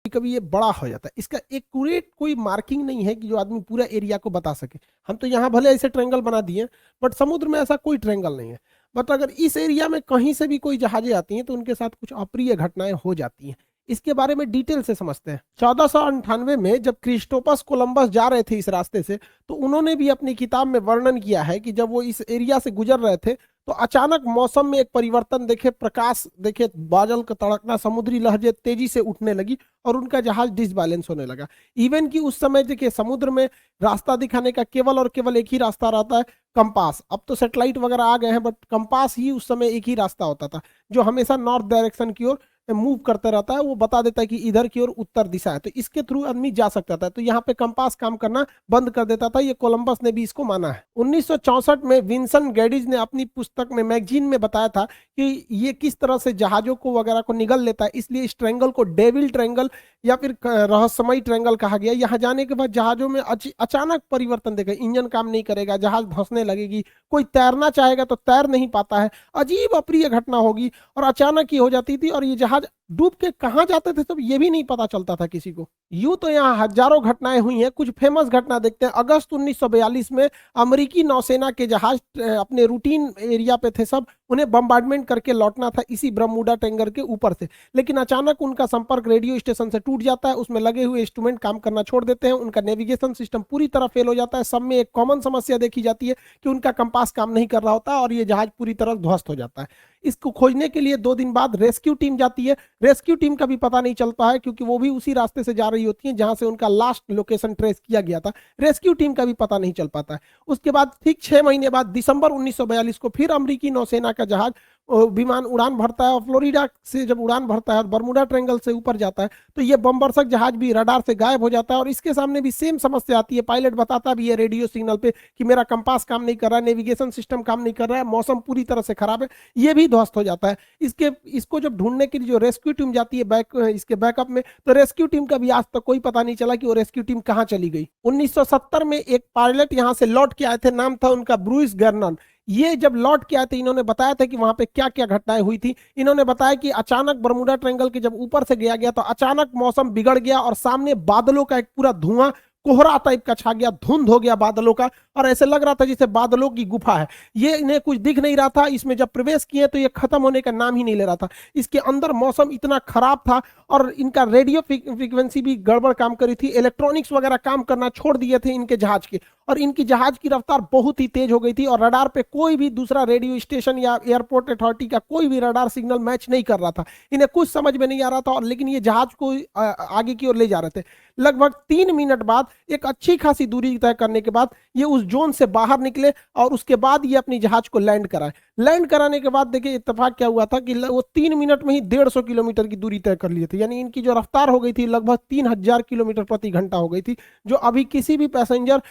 कभी ये बड़ा हो जाता है। इसका एक्यूरेट कोई मार्किंग नहीं है कि जो आदमी पूरा एरिया को बता सके। हम तो यहाँ भले ऐसे ट्रायंगल बना दिए, बट समुद्र में ऐसा कोई ट्रायंगल नहीं है। बट अगर इस एरिया में कहीं से भी कोई जहाजें आती हैं तो उनके साथ कुछ अप्रिय घटनाएं हो जाती हैं। इसके बारे में डिटेल से समझते हैं। 1498 में जब क्रिस्टोपस कोलंबस जा रहे थे इस रास्ते से, तो उन्होंने भी अपनी किताब में वर्णन किया है कि जब वो इस एरिया से गुजर रहे थे तो अचानक मौसम में एक परिवर्तन देखे, प्रकाश देखे, बादल का तड़कना, समुद्री लहरें तेजी से उठने लगी और उनका जहाज डिसबैलेंस होने लगा। इवन कि उस समय देखिए समुद्र में रास्ता दिखाने का केवल और केवल एक ही रास्ता रहता है, कंपास। अब तो सैटेलाइट वगैरह आ गए हैं, बट कंपास ही उस समय एक ही रास्ता होता था जो हमेशा नॉर्थ डायरेक्शन की ओर मूव करते रहता है। वो बता देता है कि इधर की ओर उत्तर दिशा है, तो इसके थ्रू आदमी जा सकता था। तो यहाँ पे कंपास काम करना बंद कर देता था। ये कोलंबस ने भी इसको माना है। 1964 में विंसन गैडिज ने अपनी पुस्तक में, मैगजीन में बताया था कि ये किस तरह से जहाजों को वगैरह को निगल लेता है। इसलिए इस ट्रायंगल को डेविल ट्रायंगल या फिर रहस्यमयी ट्रायंगल कहा गया। यहाँ जाने के बाद जहाजों में अचानक परिवर्तन देखा, इंजन काम नहीं करेगा, जहाज धंसने लगेगी, कोई तैरना चाहेगा तो तैर नहीं पाता है, अजीब अप्रिय घटना होगी और अचानक ही हो जाती थी। और ये जहाज डूब के कहाँ जाते थे तब ये भी नहीं पता चलता था किसी को। यूं तो यहाँ हजारों घटनाएं हुई हैं। कुछ फेमस घटना देखते हैं। अगस्त 1942 में अमेरिकी नौसेना के जहाज अपने रूटीन एरिया पे थे सब, उन्हें बम्बार्डमेंट करके लौटना था इसी बरमूडा ट्रायंगल के ऊपर से। लेकिन अचानक उनका संपर्क रेडियो स्टेशन से टूट जाता है, उसमें लगे हुए इंस्ट्रूमेंट काम करना छोड़ देते हैं, उनका नेविगेशन सिस्टम पूरी तरह फेल हो जाता है। सब में एक कॉमन समस्या देखी जाती है कि उनका कंपास काम नहीं कर रहा होता और ये जहाज पूरी तरह ध्वस्त हो जाता है। इसको खोजने के लिए 2 दिन बाद रेस्क्यू टीम जाती है। रेस्क्यू टीम का भी पता नहीं चलता है क्योंकि वो भी उसी रास्ते से जा रही होती है जहां से उनका लास्ट लोकेशन ट्रेस किया गया था। रेस्क्यू टीम का भी पता नहीं चल पाता है। उसके बाद ठीक 6 महीने बाद दिसंबर 1942 को फिर अमेरिकी नौसेना का जहाज विमान उड़ान भरता है और फ्लोरिडा से जब उड़ान भरता है और बरमूडा ट्रायंगल से ऊपर जाता है तो ये बमबरसक जहाज भी रडार से गायब हो जाता है। और इसके सामने भी सेम समस्या आती है। पायलट बताता भी है रेडियो सिग्नल पे कि मेरा कंपास काम नहीं कर रहा है, नेविगेशन सिस्टम काम नहीं कर रहा है, मौसम पूरी तरह से खराब है। ये भी ध्वस्त हो जाता है। इसको जब ढूंढने के लिए जो रेस्क्यू टीम जाती है इसके बैकअप में, तो रेस्क्यू टीम का भी आज तक कोई पता नहीं चला कि वो रेस्क्यू टीम कहां चली गई। 1970 में एक पायलट यहां से लौट के आए थे, नाम था उनका ब्रूइस गर्नन। ये जब लौट के आए थे इन्होंने बताया था कि वहां पे क्या क्या घटनाएं हुई थी। इन्होंने बताया कि अचानक बरमूडा ट्रायंगल के जब ऊपर से गया गया तो अचानक मौसम बिगड़ गया और सामने बादलों का एक पूरा धुआं, कोहरा टाइप का छा गया, धुंध हो गया बादलों का और ऐसे लग रहा था जैसे बादलों की गुफा है। ये इन्हें कुछ दिख नहीं रहा था। इसमें जब प्रवेश किए तो ये खत्म होने का नाम ही नहीं ले रहा था। इसके अंदर मौसम इतना खराब था और इनका रेडियो फ्रीक्वेंसी भी गड़बड़ काम करी थी, इलेक्ट्रॉनिक्स वगैरह काम करना छोड़ दिए थे इनके जहाज के, और इनकी जहाज की रफ्तार बहुत ही तेज हो गई थी और रडार पे कोई भी दूसरा रेडियो स्टेशन या एयरपोर्ट अथॉरिटी का कोई भी रडार सिग्नल मैच नहीं कर रहा था। इन्हें कुछ समझ में नहीं आ रहा था और लेकिन ये जहाज को आगे की ओर ले जा रहे थे। लगभग 3 मिनट बाद, एक अच्छी खासी दूरी तय करने के बाद ये उस जोन से बाहर निकले और उसके बाद ये अपनी जहाज को लैंड कराए। लैंड कराने के बाद देखिए इत्तेफाक क्या हुआ था कि वो 3 मिनट में ही 150 किलोमीटर की दूरी तय कर लिए थे। यानी इनकी जो रफ्तार हो गई थी लगभग 3000 किलोमीटर प्रति घंटा हो गई थी, जो अभी किसी भी पैसेंजर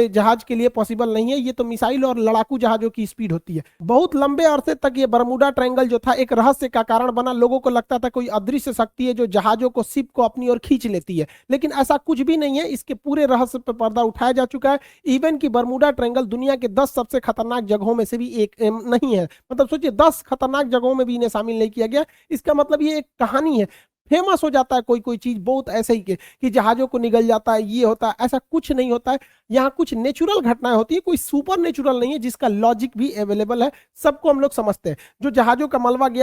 जहाज के लिए पॉसिबल नहीं है। ये तो मिसाइल और लड़ाकू जहाजों की स्पीड होती है। बहुत लंबे अरसे तक ये बरमूडा ट्रायंगल जो था एक रहस्य का कारण बना। लोगों को लगता था कोई अदृश्य शक्ति है जो जहाजों को, शिप को अपनी ओर खींच लेती है, लेकिन ऐसा कुछ भी नहीं है। इसके पूरे रहस्य पर पर्दा उठाया जा चुका है। इवन की बरमूडा ट्रायंगल दुनिया के 10 सबसे खतरनाक जगहों में से भी एक नहीं है। मतलब सोचिए 10 खतरनाक जगहों में भी इन्हें शामिल नहीं किया गया। इसका मतलब ये एक कहानी है। फेमस हो जाता है कोई कोई चीज बहुत ऐसे ही के कि जहाजों को निगल जाता है, ये होता है, ऐसा कुछ नहीं होता है। यहाँ कुछ नेचुरल घटनाएं होती है, कोई सुपर नेचुरल नहीं है जिसका लॉजिक भी अवेलेबल है। सबको हम लोग समझते हैं। जो जहाजों का मलबा गया